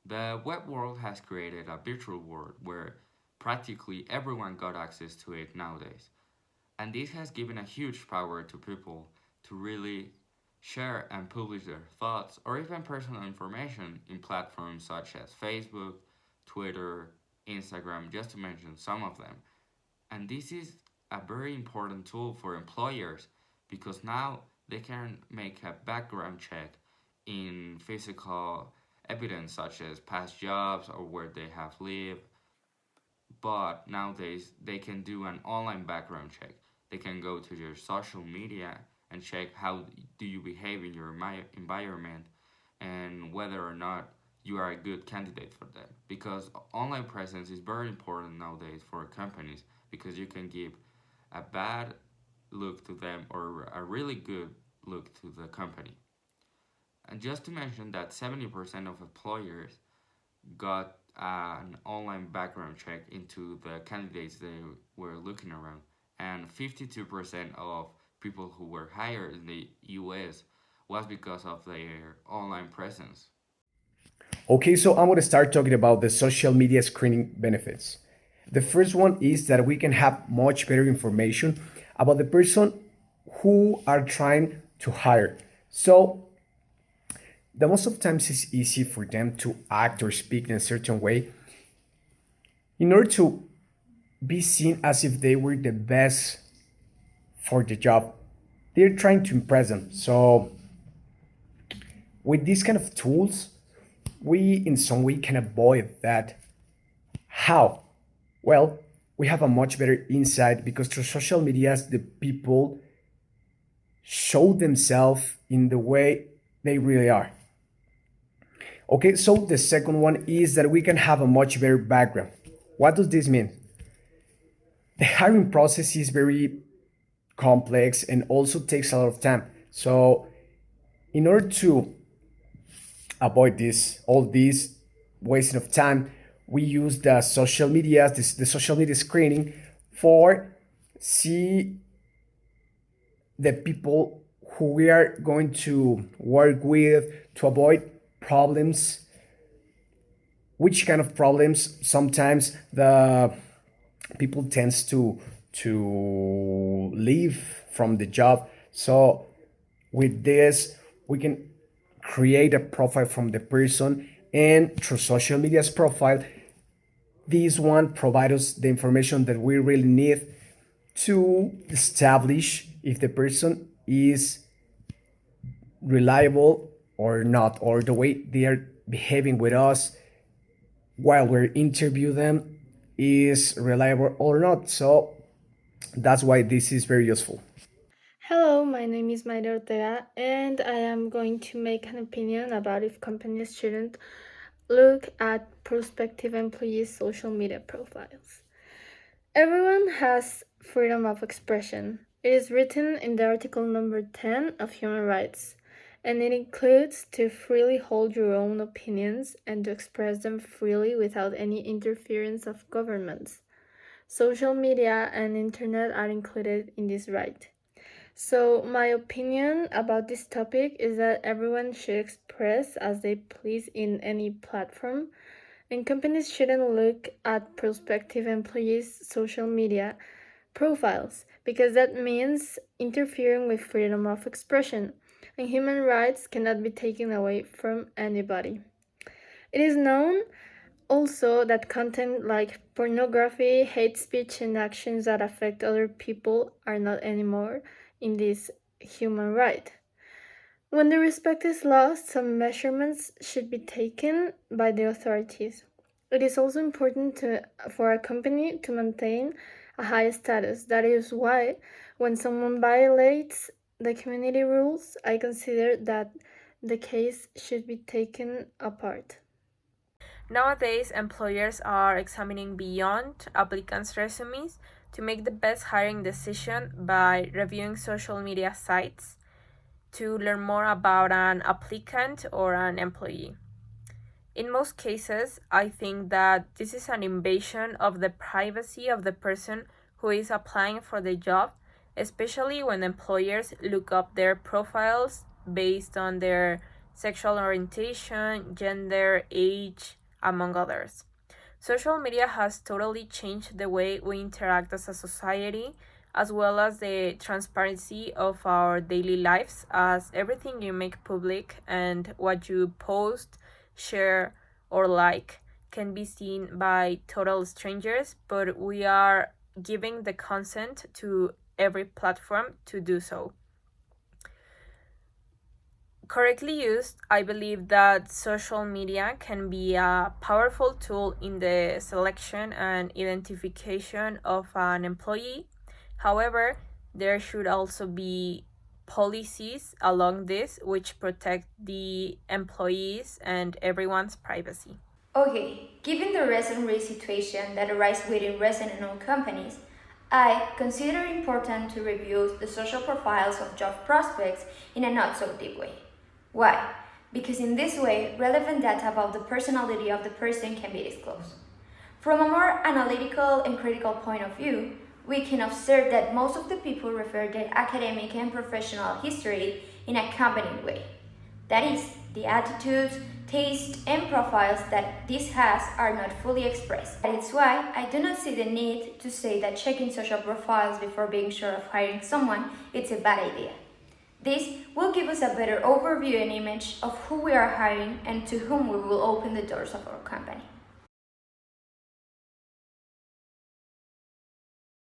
The web world has created a virtual world where practically everyone got access to it nowadays. And this has given a huge power to people to really share and publish their thoughts or even personal information in platforms such as Facebook, Twitter, Instagram, just to mention some of them. And this is a very important tool for employers because now they can make a background check in physical evidence such as past jobs or where they have lived. But nowadays they can do an online background check. They can go to your social media and check how do you behave in your environment and whether or not you are a good candidate for them. Because online presence is very important nowadays for companies because you can give a bad look to them or a really good look to the company. And just to mention that 70% of employers got an online background check into the candidates they were looking around, and 52% of people who were hired in the US was because of their online presence. Okay, so I'm going to start talking about the social media screening benefits. The first one is that we can have much better information about the person who are trying to hire. So the most of times it's easy for them to act or speak in a certain way in order to be seen as if they were the best for the job. They're trying to impress them. So with these kind of tools, we in some way can avoid that. How? Well, we have a much better insight because through social medias, the people show themselves in the way they really are. Okay, so the second one is that we can have a much better background. What does this mean? The hiring process is very complex and also takes a lot of time. So, in order to avoid this, all this wasting of time, we use the social media, the social media screening for see the people who we are going to work with to avoid problems. Which kind of problems? Sometimes the people tends to leave from the job. So with this, we can create a profile from the person, and through social media's profile, this one provides us the information that we really need to establish if the person is reliable or not, or the way they are behaving with us while we interview them is reliable or not. So that's why this is very useful. Hello, my name is Mayra Ortega, and I am going to make an opinion about if companies shouldn't look at prospective employees' social media profiles. Everyone has freedom of expression. It is written in the article number 10 of human rights, and it includes to freely hold your own opinions and to express them freely without any interference of governments. Social media and internet are included in this right. So, my opinion about this topic is that everyone should express as they please in any platform, and companies shouldn't look at prospective employees' social media profiles because that means interfering with freedom of expression, and human rights cannot be taken away from anybody. It is known also that content like pornography, hate speech, and actions that affect other people are not anymore in this human right. When the respect is lost, some measurements should be taken by the authorities. It is also important for a company to maintain a high status. That is why, when someone violates the community rules, I consider that the case should be taken apart. Nowadays, employers are examining beyond applicants' resumes to make the best hiring decision by reviewing social media sites to learn more about an applicant or an employee. In most cases, I think that this is an invasion of the privacy of the person who is applying for the job, especially when employers look up their profiles based on their sexual orientation, gender, age, among others. Social media has totally changed the way we interact as a society, as well as the transparency of our daily lives, as everything you make public and what you post, share, or like can be seen by total strangers, but we are giving the consent to every platform to do so. Correctly used, I believe that social media can be a powerful tool in the selection and identification of an employee. However, there should also be policies along this which protect the employees and everyone's privacy. Okay, given the recent risk situation that arises within recent and old companies, I consider it important to review the social profiles of job prospects in a not so deep way. Why? Because in this way, relevant data about the personality of the person can be disclosed. From a more analytical and critical point of view, we can observe that most of the people refer their academic and professional history in a combined way. That is, the attitudes, tastes, and profiles that this has are not fully expressed. That is why I do not see the need to say that checking social profiles before being sure of hiring someone is a bad idea. This will give us a better overview and image of who we are hiring and to whom we will open the doors of our company.